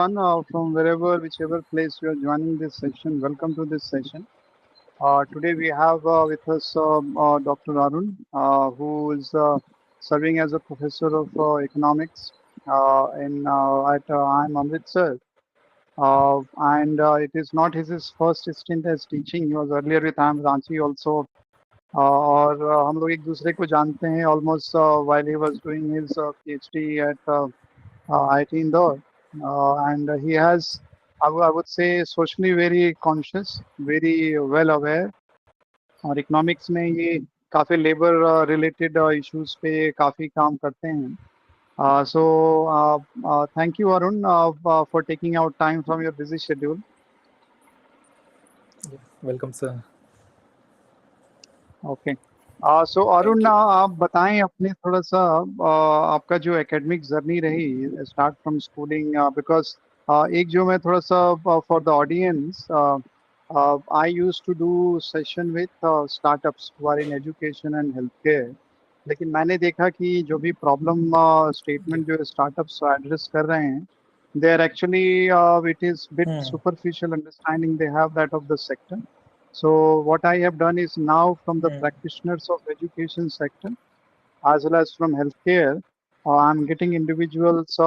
From whichever place you are joining this session. Welcome to this session. Today we have with us Dr. Arun, who is serving as a professor of economics at IIM Amritsar. And it is not his first stint as teaching. He was earlier with IIM Ranchi also. और हम लोग एक दूसरे को जानते हैं almost while he was doing his PhD at IIT Indore, and he has, I would say, socially very conscious, very well aware. और economics में ये काफ़ी लेबर रिलेटेड इश्यूज पे काफ़ी काम करते हैं. So thank you, Arun, for taking out time from your busy schedule. Welcome, sir. Okay. So Arun, आप बताएं अपने थोड़ा सा आपका जो एकेडमिक जर्नी रही स्टार्ट फ्रॉम स्कूलिंग, बिकॉज एक जो मैं थोड़ा सा for the audience, I used to do session with startups who are in education and health care. लेकिन मैंने देखा कि जो भी प्रॉब्लम स्टेटमेंट जो स्टार्टअप्स एड्रेस कर रहे हैं, they are actually it is bit superficial understanding they have that of the sector. So what I have done is now from the practitioners of education sector as well as from healthcare, I'm getting individuals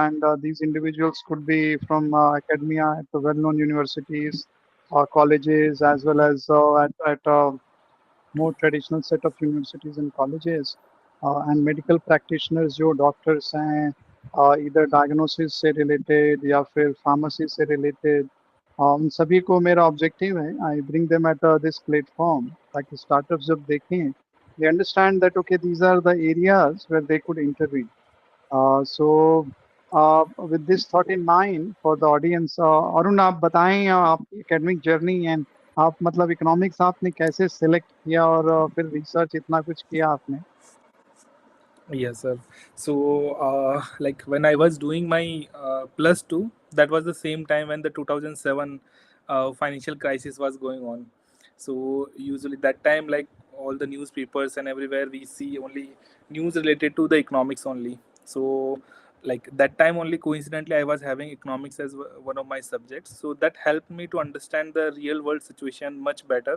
and these individuals could be from academia at the well-known universities or colleges, as well as at more traditional set of universities and colleges, and medical practitioners जो doctors हैं, either diagnosis से related या फिर pharmacy से related. उन सभी को मेरा ऑब्जेक्टिव है, I bring them at this platform ताकि स्टार्टअप्स जब देखें, they understand that okay these are the areas where they could intervene. So with this thought in mind for the audience, Arun आप बताएं आपकी एकेडमिक जर्नी एंड आप मतलब economics आपने कैसे सिलेक्ट किया और फिर रिसर्च इतना कुछ किया आपने. Yes, sir. So, like when I was doing my plus two, that was the same time when the 2007 financial crisis was going on. So usually that time, like all the newspapers and everywhere, we see only news related to the economics only. So, like that time only, coincidentally, I was having economics as one of my subjects. So that helped me to understand the real world situation much better.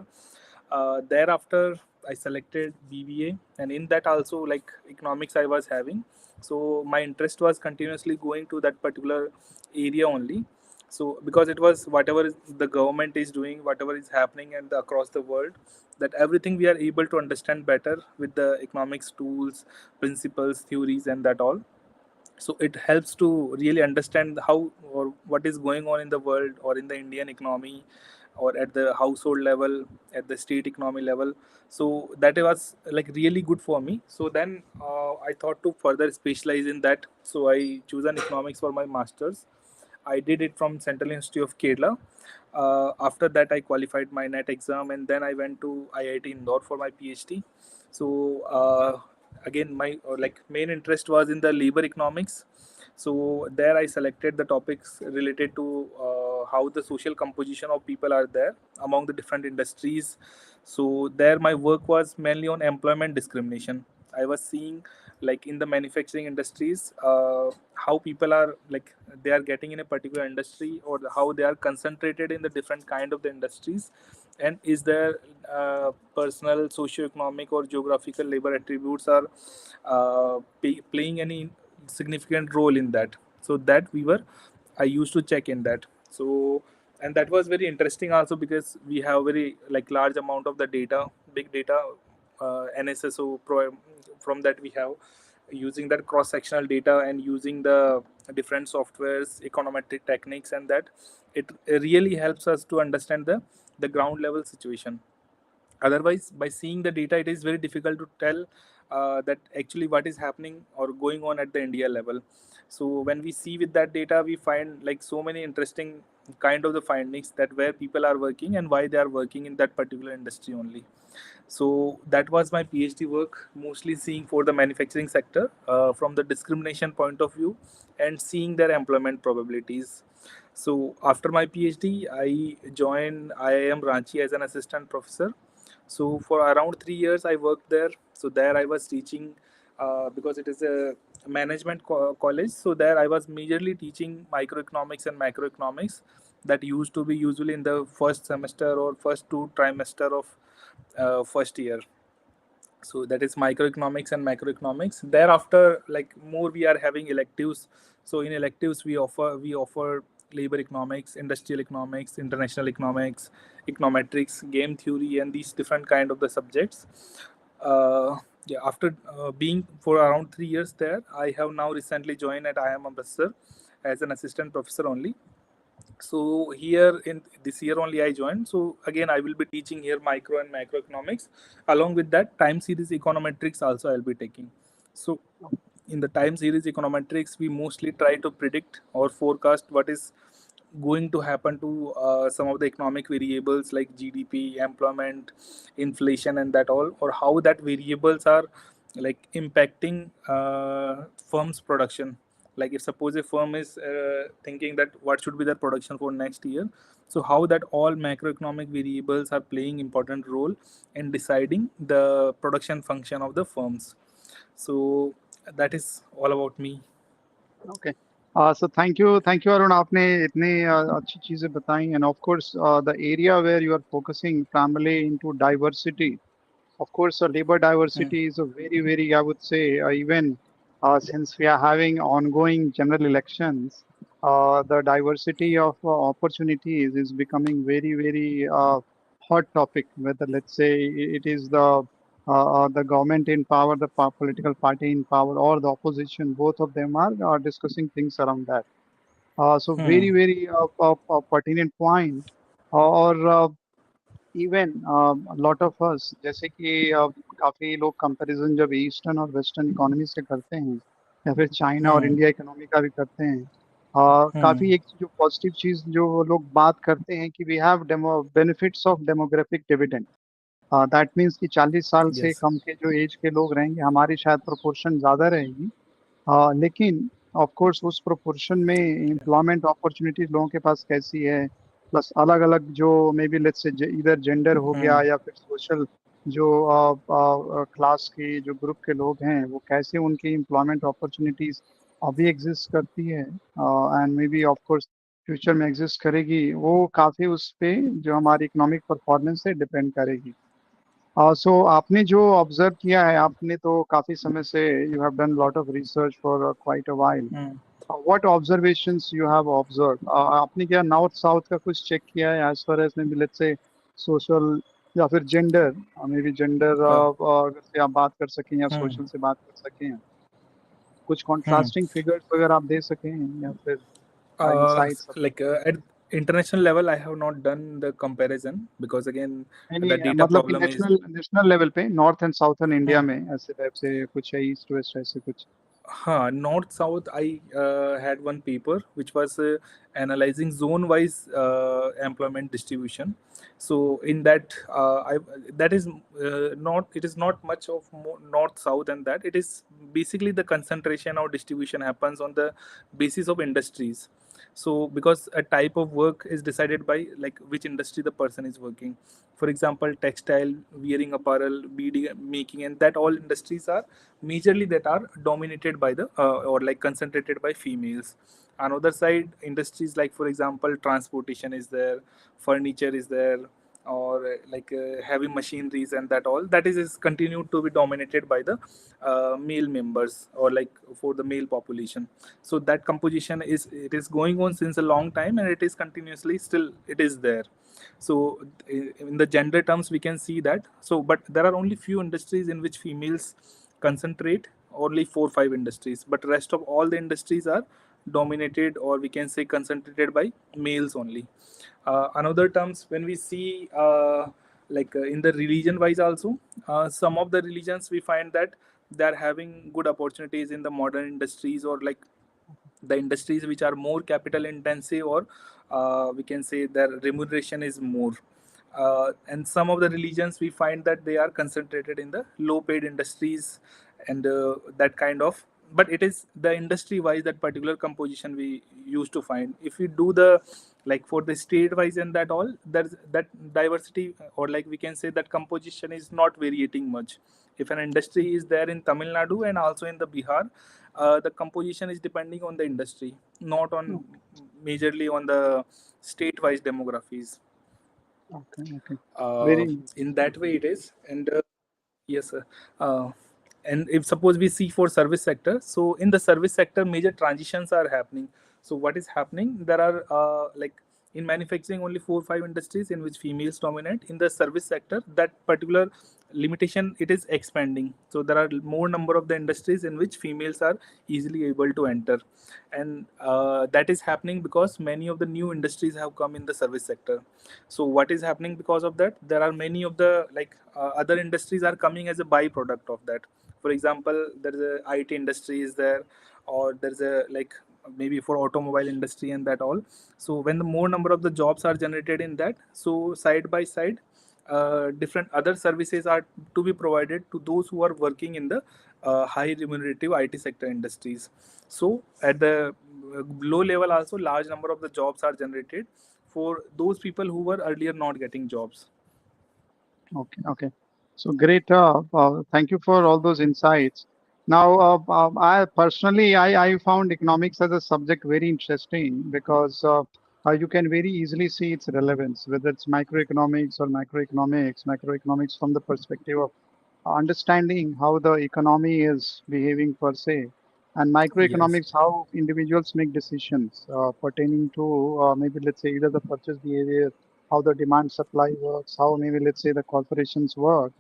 Thereafter, I selected BBA, and in that also, like economics I was having. So my interest was continuously going to that particular area only. So because it was whatever the government is doing, whatever is happening and across the world, that everything we are able to understand better with the economics tools, principles, theories, and that all. So it helps to really understand how or what is going on in the world or in the Indian economy or at the household level, at the state economy level. So that was like really good for me. So then I thought to further specialize in that. So I choose an economics for my masters. I did it from Central Institute of Kerala. After that, I qualified my NET exam, and then I went to IIT Indore for my PhD. So again, my like main interest was in the labor economics. So there, I selected the topics related to how the social composition of people are there among the different industries. So there, my work was mainly on employment discrimination. I was seeing like in the manufacturing industries how people are like they are getting in a particular industry or how they are concentrated in the different kind of the industries, and is there personal socio-economic or geographical labor attributes are playing any significant role in that. So that I used to check in that. So and that was very interesting also because we have very like large amount of the data, big data, NSSO from that we have using that cross-sectional data and using the different softwares, econometric techniques, and that it really helps us to understand the ground level situation. Otherwise, by seeing the data, it is very difficult to tell that actually what is happening or going on at the India level. So when we see with that data, we find like so many interesting kind of the findings that where people are working and why they are working in that particular industry only. So that was my PhD work, mostly seeing for the manufacturing sector from the discrimination point of view and seeing their employment probabilities. So after my PhD, I joined IIM Ranchi as an assistant professor. So for around 3 years, I worked there. So there I was teaching because it is a college. So there I was majorly teaching microeconomics and macroeconomics that used to be usually in the first semester or first two trimester of first year. So that is microeconomics and macroeconomics. Thereafter, like more we are having electives. So in electives we offer labor economics, industrial economics, international economics, econometrics, game theory, and these different kind of the subjects. Yeah, after being for around 3 years there, I have now recently joined at IIM Amritsar as an assistant professor only. So here in this year only I joined. So again I will be teaching here micro and macroeconomics. Along with that, time series econometrics also I'll be taking. So in the time series econometrics, we mostly try to predict or forecast what is going to happen to some of the economic variables like GDP, employment, inflation, and that all, or how that variables are like impacting firms' production. Like if suppose a firm is thinking that what should be their production for next year, so how that all macroeconomic variables are playing important role in deciding the production function of the firms. So that is all about me. Okay. So thank you Arun, आपने इतनी अच्छी चीजें बताई, and of course the area where you are focusing primarily into diversity. Of course, labor Hmm. diversity is a very, very, I would say, even since we are having ongoing general elections, the diversity of opportunities is becoming very, very hot topic. Whether, let's say, it is the government in power, the political party in power, or the opposition, both of them are discussing things around that. So Hmm. very, very pertinent point. Or even lot of us जैसे कि काफी लोग comparison जब eastern और western economy से करते हैं या फिर चाइना और Hmm. इंडिया इकोनॉमी का भी करते हैं, Hmm. काफी एक जो पॉजिटिव चीज जो वो लोग बात करते हैं कि we have benefits of demographic dividend. That means कि 40 साल से Yes. कम के जो एज के लोग रहेंगे हमारी शायद प्रोपोर्शन ज्यादा रहेगी। लेकिन ऑफ कोर्स उस प्रोपोर्शन में एम्प्लॉयमेंट अपॉर्चुनिटीज लोगों के पास कैसी है, प्लस अलग अलग जो मे बी लेट्स से इधर जेंडर हो गया Hmm. या फिर सोशल जो क्लास के जो ग्रुप के लोग हैं वो कैसे उनकी एम्प्लॉयमेंट अपॉर्चुनिटीज अभी एग्जिस्ट करती है and may be of course future में एग्जिस्ट करेगी, वो काफी उस पे जो हमारी इकोनॉमिक परफॉर्मेंस से डिपेंड करेगी। सो आपने जो ऑब्जर्व किया है, आपने तो काफी समय से you have done lot of research for quite a while, Hmm. What observations you have observe, आपने क्या नॉर्थ साउथ का कुछ चेक किया है as far as may be let's say social या फिर gender, may be gender Uh, अगर से आप बात कर सकें या hmm. सोशल से बात कर सकें, कुछ Hmm. कॉन्ट्रास्टिंग फिगर्स अगर आप दे सकें या फिर इनसाइट्स अपने। Like at international level, I have not done the comparison because again, नहीं the नहीं, data मतलब कि problem is. National national level पे north and southern India Hmm. में ऐसे टाइप से कुछ है, ईस्ट वेस्ट ऐसे कुछ। North South. I had one paper which was analyzing zone wise employment distribution. So in that, that is not, it is not much of North South, and that it is basically the concentration or distribution happens on the basis of industries. So because a type of work is decided by like which industry the person is working. For example, textile, wearing apparel, beading making, and that all industries are majorly that are dominated by the or like concentrated by females. Another side, industries like for example transportation is there, furniture is there, or like heavy machineries, and that all that is continued to be dominated by the male members or like for the male population. So that composition is, it is going on since a long time, and it is continuously still it is there. So in the gender terms we can see that. So but there are only few industries in which females concentrate, only 4 5 industries, but rest of all the industries are dominated or we can say concentrated by males only. Another terms when we see in the religion wise also, some of the religions we find that they are having good opportunities in the modern industries or like the industries which are more capital intensive, or we can say their remuneration is more. And some of the religions we find that they are concentrated in the low paid industries, and that kind of, but it is the industry wise that particular composition we used to find. If we do the like for the state wise and that all, there's that diversity or like we can say that composition is not variating much. If an industry is there in Tamil Nadu and also in the Bihar, the composition is depending on the industry, not on majorly on the state-wise demographies. Okay, okay. Uh, Very in that way, it is, and yes, sir. And if suppose we see for service sector, so in the service sector, major transitions are happening. So what is happening? There are like in manufacturing only 4 5 industries in which females dominate. In the service sector, that particular limitation it is expanding. So there are more number of the industries in which females are easily able to enter, and that is happening because many of the new industries have come in the service sector. So what is happening because of that? There are many of the other industries are coming as a byproduct of that. For example, there is a IT industry is there, or there's a maybe for automobile industry and that all. So when the more number of the jobs are generated in that, so side by side, different other services are to be provided to those who are working in the high remunerative IT sector industries. So at the low level also, large number of the jobs are generated for those people who were earlier not getting jobs. okay, okay. So great. Thank you for all those insights. Now, I personally, I found economics as a subject very interesting because you can very easily see its relevance, whether it's microeconomics or macroeconomics from the perspective of understanding how the economy is behaving per se, and Yes. microeconomics, how individuals make decisions pertaining to maybe let's say either the purchase behavior, how the demand supply works, how maybe let's say the corporations work.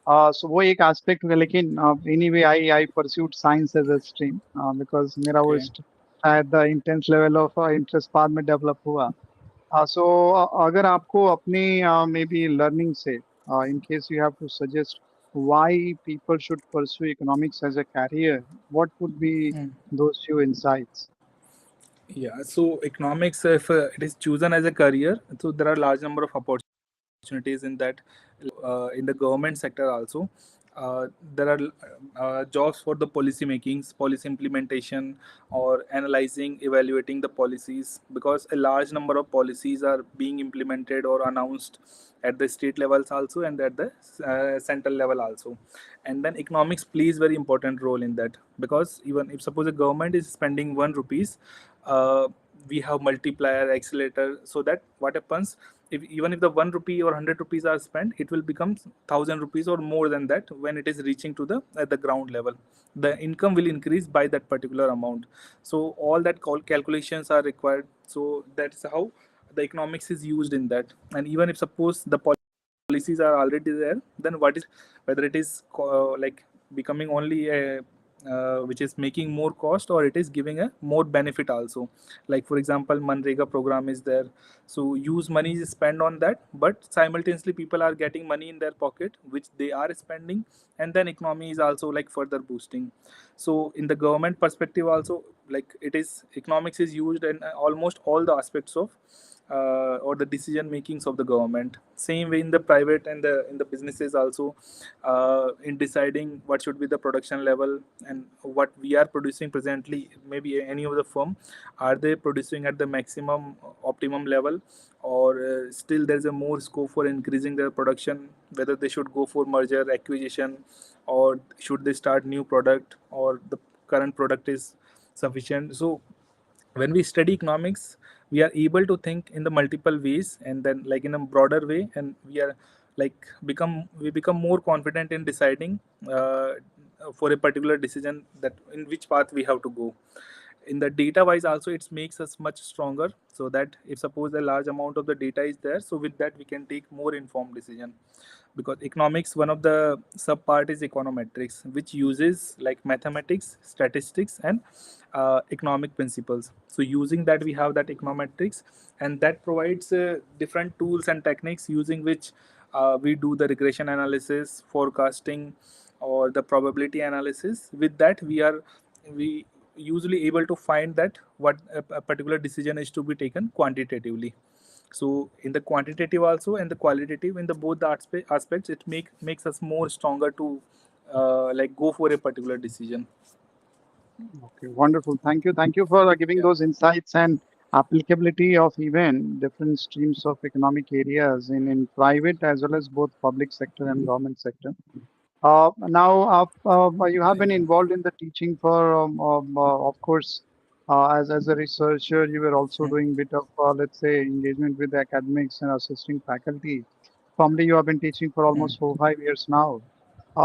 So वो एक aspect है लेकिन anyway I pursued science as a stream because मेरा वो Okay. शायद the intense level of interest बाद में develop हुआ. So अगर आपको अपने maybe learning से in case you have to suggest why people should pursue economics as a career, what would be Mm. those few insights? Yeah. So economics, if it is chosen as a career, so there are large number of opportunities in that, in the government sector also. There are jobs for the policy makings, policy implementation, or analyzing, evaluating the policies, because a large number of policies are being implemented or announced at the state levels also and at the central level also. And then economics plays very important role in that, because even if suppose the government is spending 1 rupees, uh, we have multiplier accelerator, so that what happens, if even if the 1 rupee or 100 rupees are spent, it will become 1,000 rupees or more than that when it is reaching to the at the ground level. The income will increase by that particular amount. So all that calculations are required. So that's how the economics is used in that. And even if suppose the policies are already there, then what is whether it is becoming only a which is making more cost, or it is giving a more benefit also. Like for example, Manrega program is there, so use money is spent on that, but simultaneously people are getting money in their pocket which they are spending, and then economy is also like further boosting. So in the government perspective also, like it is economics is used in almost all the aspects of or the decision makings of the government. Same way in the private and the in the businesses also, in deciding what should be the production level and what we are producing presently. Maybe any of the firm, are they producing at the maximum optimum level, or still there's a more scope for increasing their production, whether they should go for merger acquisition, or should they start new product, or the current product is sufficient. So when we study economics, we are able to think in the multiple ways, and then like in a broader way, and we are we become more confident in deciding for a particular decision, that in which path we have to go. In the data wise also, it makes us much stronger, so that if suppose a large amount of the data is there, so with that we can take more informed decision. Because economics, one of the sub part is econometrics, which uses like mathematics, statistics, and economic principles. So using that, we have that econometrics, and that provides different tools and techniques using which we do the regression analysis, forecasting, or the probability analysis. With that, we usually able to find that what a particular decision is to be taken quantitatively. So in the quantitative also and the qualitative, in the both the aspects, it makes us more stronger to go for a particular decision. Okay, wonderful. Thank you for giving Yeah. those insights and applicability of even different streams of economic areas in private as well as both public sector and government sector. Now, you have been involved in the teaching for, of course, as a researcher, you were also doing bit of, let's say, engagement with the academics and assisting faculty. Formerly, you have been teaching for Hmm. almost 4 5 years now.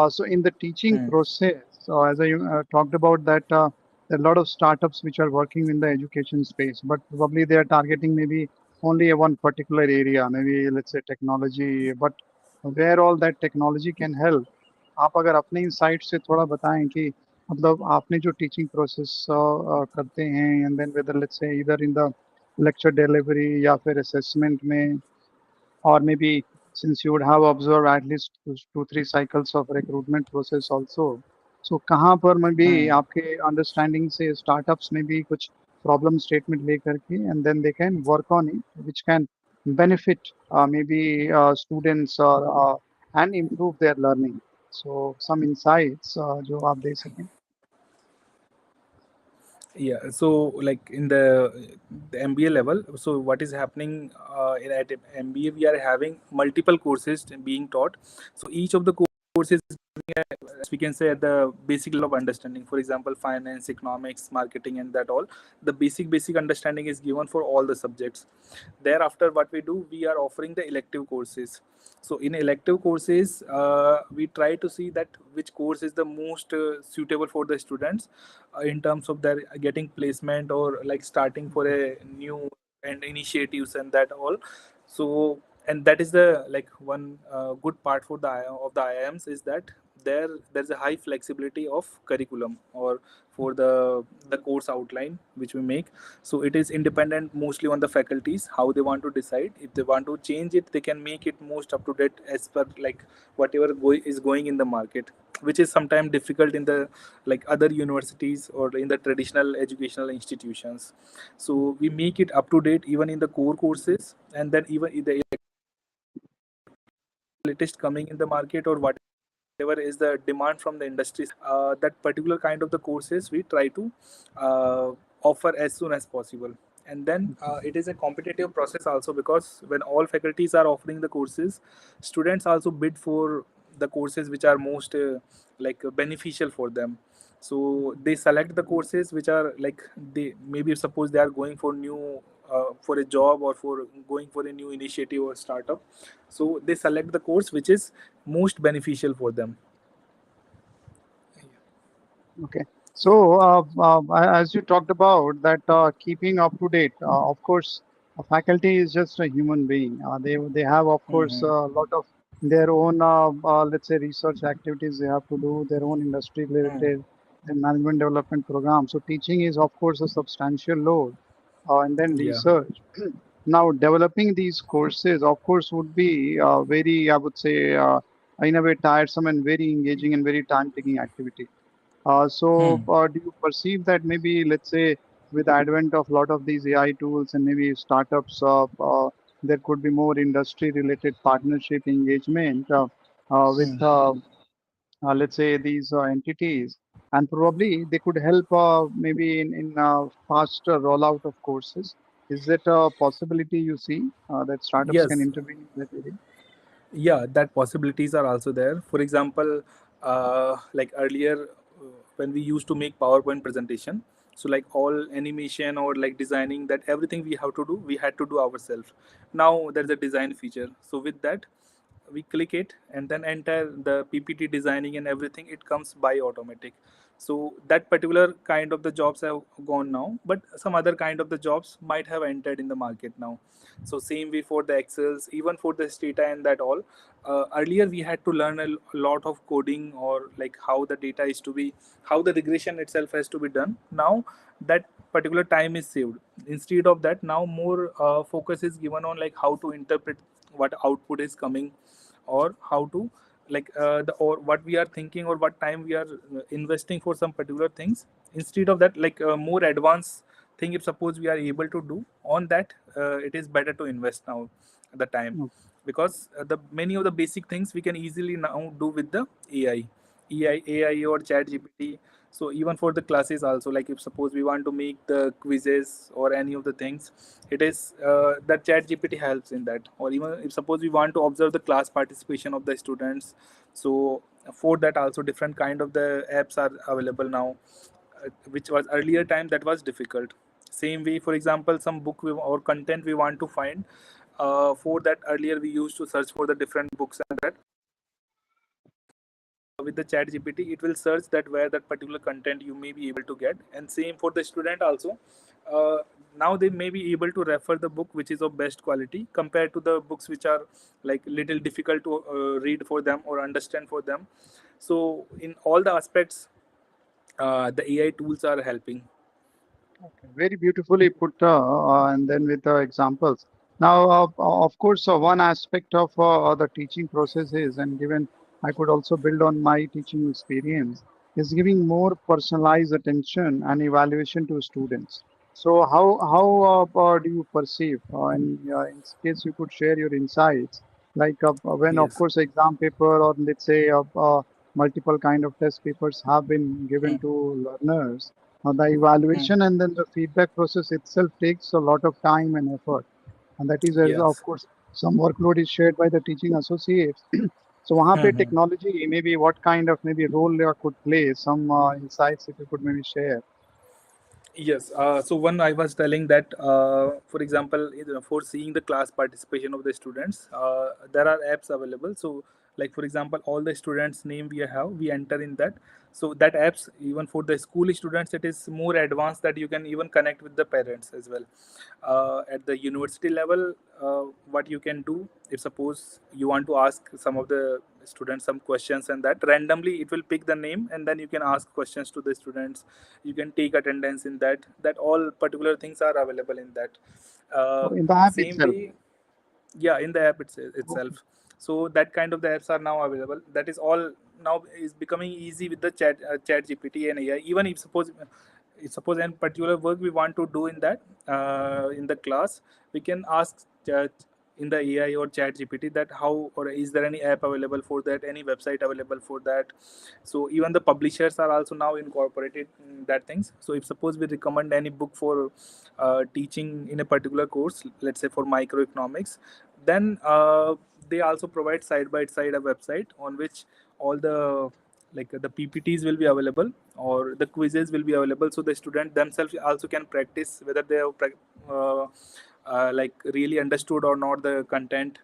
So, in the teaching Hmm. process, as I talked about that, there are a lot of startups which are working in the education space, but probably they are targeting maybe only a one particular area, maybe let's say technology, but where all that technology can help. आप अगर अपने insight से थोड़ा बताएं कि मतलब आपने जो टीचिंग प्रोसेस करते हैं and then whether let's say इधर इन द लेक्चर डिलीवरी या फिर असेसमेंट में or maybe since you would have observed at least 2 3 cycles of recruitment process also. So कहाँ पर में भी Hmm. आपके अंडरस्टैंडिंग से स्टार्टअप्स में भी कुछ प्रॉब्लम स्टेटमेंट लेकर के and then they can work on it which can benefit maybe students or and improve their learning. So some insights जो आप दे सकें. Yeah, so like in the MBA level, so what is happening at MBA, we are having multiple courses being taught. So each of the courses, as we can say, at the basic level of understanding. For example, finance, economics, marketing, and that all. The basic understanding is given for all the subjects. Thereafter, what we do, we are offering the elective courses. So in elective courses, we try to see that which course is the most suitable for the students in terms of their getting placement or like starting for a new and initiatives and that all. So and that is the like one good part for of the IIMs is that there's a high flexibility of curriculum or for the course outline which we make. So it is independent mostly on the faculties how they want to decide. If they want to change it, they can make it most up to date as per like whatever is going in the market, which is sometimes difficult in the like other universities or in the traditional educational institutions. So we make it up to date even in the core courses, and then even in the latest coming in the market or whatever is the demand from the industry, that particular kind of the courses we try to uh, offer as soon as possible. And then it is a competitive process also, because when all faculties are offering the courses, students also bid for the courses which are most beneficial for them. So they select the courses which are like, they maybe suppose they are going for new for a job or for going for a new initiative or startup, so they select the course which is most beneficial for them. Okay. So, as you talked about that, keeping up to date, of course, a faculty is just a human being. They have, of course, Hmm. a lot of their own, let's say, research activities they have to do, their own industry Hmm. related, and management development program. So, teaching is, of course, a substantial load, and then Yeah. research. Now, developing these courses, of course, would be very, I would say, in a way, tiresome and very engaging and very time-taking activity. Hmm. Do you perceive that maybe, let's say, with the advent of a lot of these AI tools and maybe startups, there could be more industry-related partnership engagement with, Hmm. let's say, these entities, and probably they could help maybe in faster rollout of courses. Is that a possibility you see that startups can Yes. intervene in that area? Yeah, that possibilities are also there. For example, like earlier, when we used to make PowerPoint presentation, so like all animation or like designing, that everything we have to do, we had to do ourselves. Now there's a design feature, so with that we click it and then enter the PPT designing and everything, it comes by automatic. So that particular kind of the jobs have gone now, but some other kind of the jobs might have entered in the market now. So same way for the excels, even for this data and that all. Earlier we had to learn a lot of coding or like how the data is to be, how the regression itself has to be done. Now that particular time is saved. Instead of that, now more focus is given on like how to interpret what output is coming, or how to like the or what we are thinking or what time we are investing for some particular things. Instead of that, like more advanced thing, if suppose we are able to do on that, it is better to invest now the time, because the many of the basic things we can easily now do with the AI or chat GPT. So even for the classes also, like if suppose we want to make the quizzes or any of the things, it is that chat GPT helps in that. Or even if suppose we want to observe the class participation of the students, so for that also different kind of the apps are available now, which was earlier time that was difficult. Same way, for example, some book or content we want to find, for that earlier we used to search for the different books, and that with the chat gpt it will search that where that particular content you may be able to get. And same for the student also. uh, Now they may be able to refer the book which is of best quality compared to the books which are like little difficult to read for them or understand for them. So in all the aspects, the AI tools are helping. Okay, very beautifully put, and then with the examples. Now, of course, one aspect of the teaching process is, and given I could also build on my teaching experience, is giving more personalized attention and evaluation to students. So, how do you perceive? In this case, you could share your insights, like when, of Yes. course, exam paper or let's say multiple kind of test papers have been given Hmm. to learners, the Hmm. evaluation and then the feedback process itself takes a lot of time and effort. And that is, as of Yes. course, some workload is shared by the teaching associates. So, वहाँ पे Hmm. technology, maybe what kind of maybe role you could play, some insights if you could maybe share. Yes. So one I was telling that, for example, for seeing the class participation of the students, there are apps available. So, like for example, all the students' name we have, we enter in that. So that apps, even for the school students, it is more advanced that you can even connect with the parents as well. At the university level, what you can do, if suppose you want to ask some of the students some questions, and that randomly it will pick the name, and then you can ask questions to the students. You can take attendance in that. That all particular things are available in that. So in the app Same itself. way, yeah, in the app Okay. itself. So that kind of the apps are now available. That is all now is becoming easy with the chat gpt and AI. Even if suppose any particular work we want to do in that, in the class, we can ask in the AI or chat gpt that how, or is there any app available for that, any website available for that. So even the publishers are also now incorporated in that things. So if suppose we recommend any book for teaching in a particular course, let's say for microeconomics, then they also provide side by side a website on which all the like the ppts will be available, or the quizzes will be available, so the student themselves also can practice whether they have like really understood or not the content.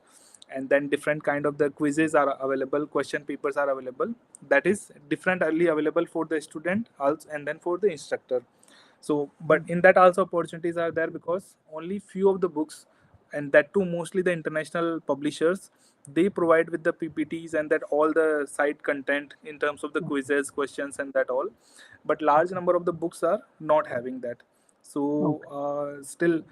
And then different kind of the quizzes are available, question papers are available, that is differently available for the student also, and then for the instructor. So but in that also opportunities are there, because only few of the books, and that too mostly the international publishers, they provide with the ppts and that all the site content in terms of the quizzes, questions, and that all. But large number of the books are not having that. So Okay. still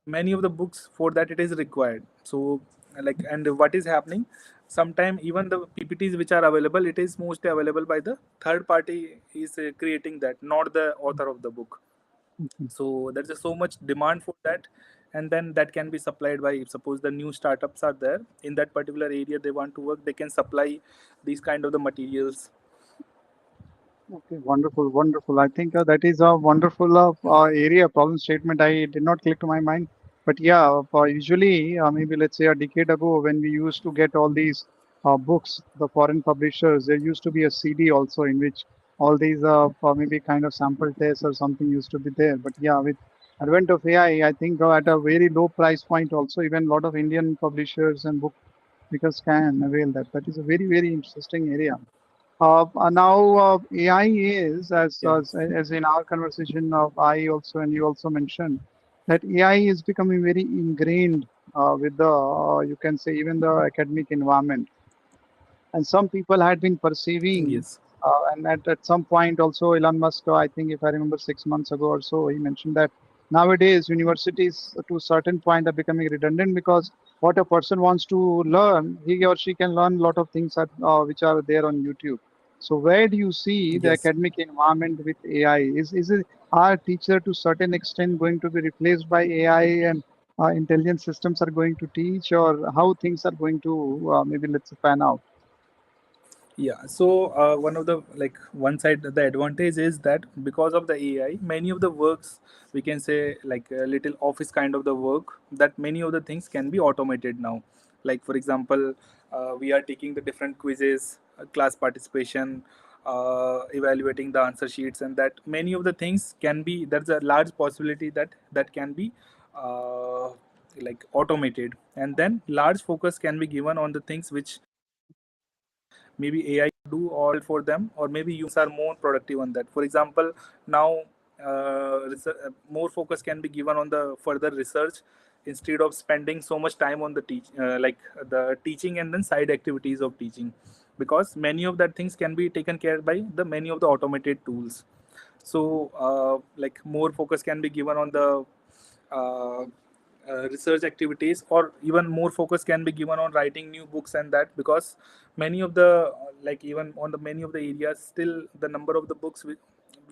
many of the books for that it is required. So like, and what is happening, sometime even the ppts which are available, it is mostly available by the third party is creating that, not the author of the book. Okay. So there's just so much demand for that. And then that can be supplied by, if suppose the new startups are there in that particular area, they want to work, they can supply these kind of the materials. Okay, wonderful, wonderful. I think that is a wonderful area problem statement. I did not click to my mind, but yeah, usually maybe let's say a decade ago when we used to get all these books, the foreign publishers, there used to be a CD also in which all these maybe kind of sample tests or something used to be there. But yeah, with advent of AI, I think at a very low price point also, even a lot of Indian publishers and book makers can avail that. That is a very, very interesting area. Now, AI is, Yeah. as in our conversation, I also and you also mentioned that AI is becoming very ingrained with the, you can say, even the academic environment. And some people had been perceiving, Yes. and at some point also, Elon Musk, I think if I remember 6 months ago or so, he mentioned that nowadays universities to a certain point are becoming redundant because what a person wants to learn, he or she can learn a lot of things which are there on YouTube. So where do you see the Yes. academic environment with AI? Is it our teacher to certain extent going to be replaced by AI and intelligent systems are going to teach, or how things are going to maybe let's say pan out? Yeah, so one of the like one side, the advantage is that because of the AI, many of the works, we can say like a little office kind of the work, that many of the things can be automated now. Like for example, we are taking the different quizzes class participation, evaluating the answer sheets, and that many of the things can be, there's a large possibility that that can be uh, like automated, and then large focus can be given on the things which maybe AI do all for them, or maybe humans are more productive on that. For example, now more focus can be given on the further research instead of spending so much time on the the teaching and then side activities of teaching, because many of that things can be taken care by the many of the automated tools. So like more focus can be given on the uh, research activities, or even more focus can be given on writing new books and that, because many of the like even on the many of the areas, still the number of the books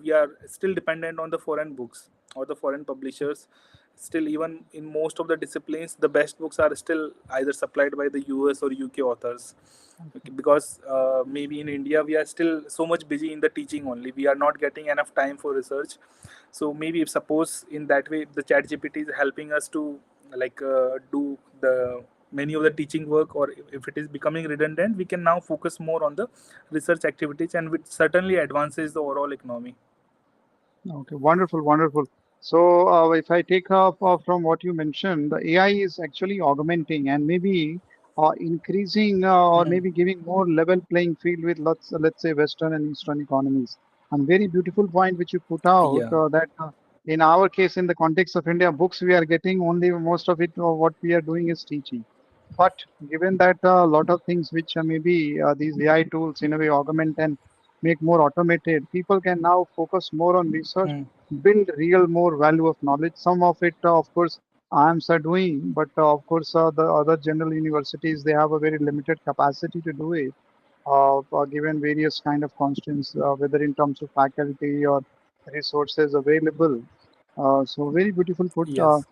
we are still dependent on the foreign books or the foreign publishers. Still, even in most of the disciplines, the best books are still either supplied by the US or UK authors. Okay, because maybe in India we are still so much busy in the teaching only, we are not getting enough time for research. So maybe if suppose in that way the chat gpt is helping us to do the many of the teaching work, or if it is becoming redundant, we can now focus more on the research activities, and which certainly advances the overall economy. Okay, wonderful, wonderful. So, if I take up from what you mentioned, the AI is actually augmenting and maybe increasing or Hmm. maybe giving more level playing field with let's say Western and Eastern economies. And very beautiful point which you put out Yeah. that in our case, in the context of India, books we are getting only most of it. What we are doing is teaching. But given that a lot of things which maybe these AI tools in a way augment and make more automated, people can now focus more on research, Hmm. build real more value of knowledge. Some of it, of course, IIMs are doing, but of course, the other general universities, they have a very limited capacity to do it, given various kind of constraints, whether in terms of faculty or resources available. So very beautiful put. Yes.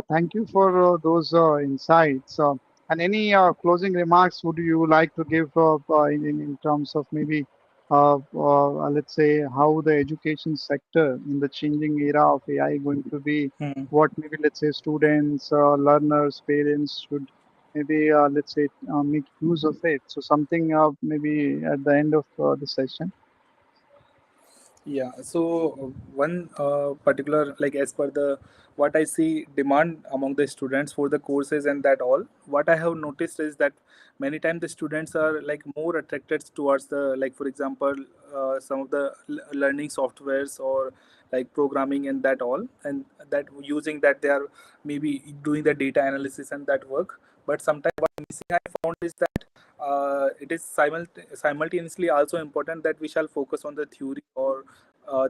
Thank you for those insights. And any closing remarks would you like to give in terms of maybe let's say how the education sector in the changing era of AI going to be, Hmm. what maybe let's say students, learners, parents should maybe let's say make use of it. So something maybe at the end of the session. Yeah, so one particular, like as per the what I see demand among the students for the courses and that all, what I have noticed is that many times the students are like more attracted towards the, like for example, some of the learning softwares or like programming and that all, and that using that they are maybe doing the data analysis and that work. But sometimes what missing I found is that it is simultaneously also important that we shall focus on the theory, or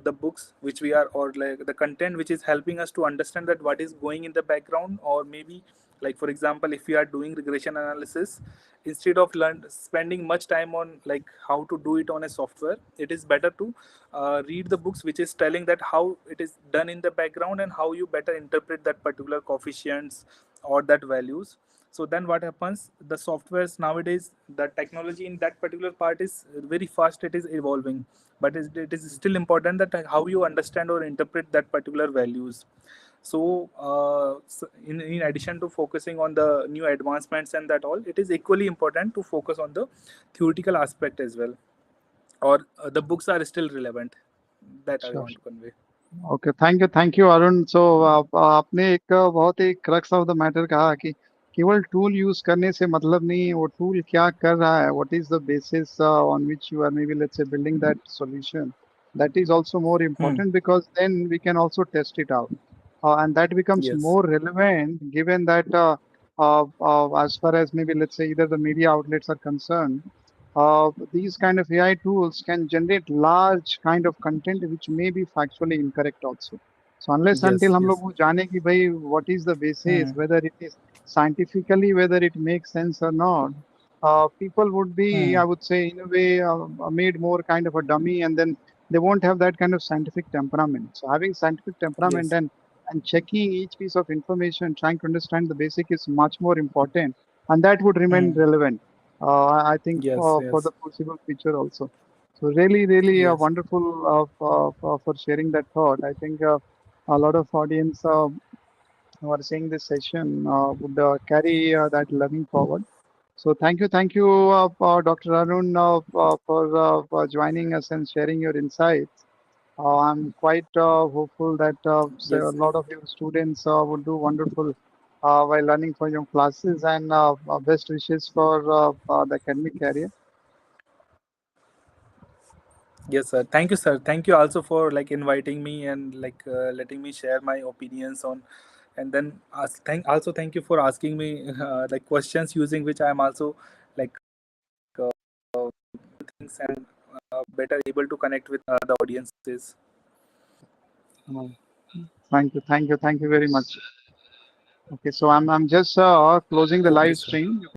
the books which we are, or like the content which is helping us to understand that what is going in the background, or maybe like for example if we are doing regression analysis, instead of spending much time on like how to do it on a software, it is better to read the books which is telling that how it is done in the background and how you better interpret that particular coefficients or that values. So then what happens, the softwares nowadays, the technology in that particular part is very fast, it is evolving, but it is still important that how you understand or interpret that particular values. So in addition to focusing on the new advancements and that all, it is equally important to focus on the theoretical aspect as well, or the books are still relevant, that I Sure. want to convey. Okay, thank you Arun. So आपने एक बहुत ही crux of the matter कहा कि केवल tool use करने से मतलब नहीं, वो टूल क्या कर रहा है, what is the basis on which you are may be let's say building that solution, that is also more Hmm. important because then we can also test it out, and that becomes Yes. more relevant given that as far as maybe let's say either the media outlets are concerned, these kind of AI tools can generate large kind of content which may be factually incorrect also. So unless until Yes. हम लोग Yes. वो जाने कि भाई what is the basis, Hmm. whether it is scientifically whether it makes sense or not, people would be, Hmm. I would say, in a way made more kind of a dummy, and then they won't have that kind of scientific temperament. So having scientific temperament Yes. and checking each piece of information, trying to understand the basic is much more important, and that would remain Hmm. relevant. I think Yes. for the Yes. foreseeable future also. So really, really Yes. wonderful for sharing that thought. I think a lot of audience who are seeing this session would carry that learning forward. So thank you, Dr. Arun, for joining us and sharing your insights. I'm quite hopeful that say a Yes. lot of your students would do wonderful while learning for your classes, and best wishes for the academic career. Yes, sir. Thank you, sir. Thank you also for like inviting me and like letting me share my opinions on, and then thank you for asking me like questions using which I am also like things and better able to connect with the audiences. Uh, thank you very much. Okay, so I'm just closing the live Yes, sir. stream.